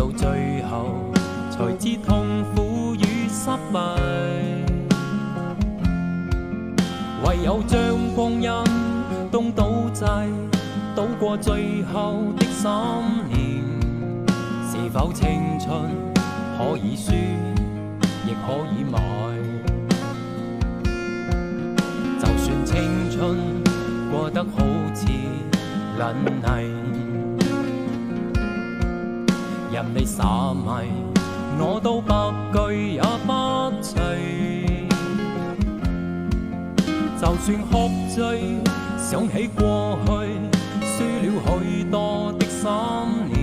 到最後才知痛苦與失敗，唯有將光陰東倒債，賭過最後的3年。是否青春可以輸，亦可以買？就算青春過得好似輪泥，任你灑迷，我都百句也不隨。就算喝醉，想起過去，輸了許多的3年。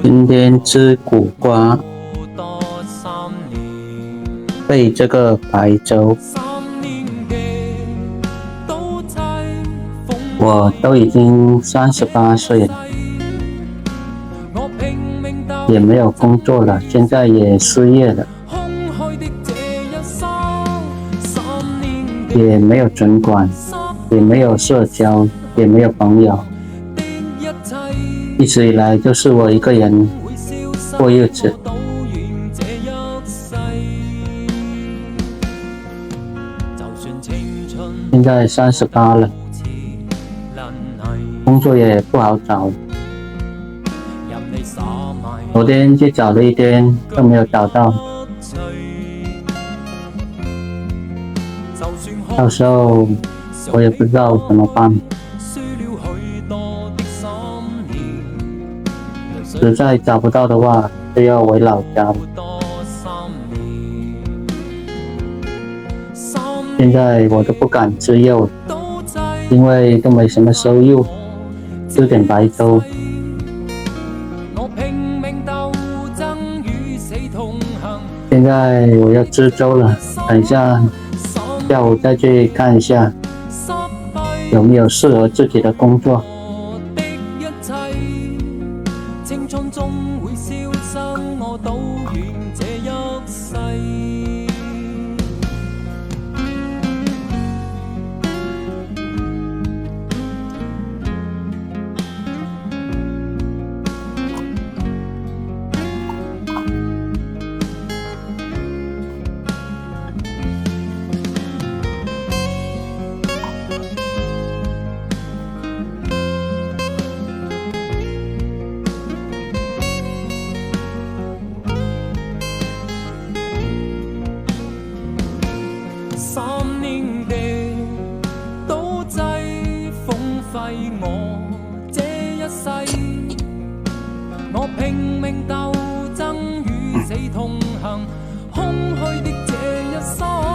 今天吃苦瓜，配这个白粥。我都已经38岁了，也没有工作了，现在也失业了，也没有存款，也没有社交，也没有朋友。一直以来就是我一个人过日子。现在38了，工作也不好找。昨天去找了一天都没有找到，到时候我也不知道怎么办。实在找不到的话，就要回老家。现在我都不敢吃肉，因为都没什么收入，吃点白粥。现在我要吃粥了，等一下下午再去看一下有没有适合自己的工作。青春終會消失，我賭願這一世。3年的賭債荒廢我這一世，我拼命鬥爭與死同行，空虛的這一生。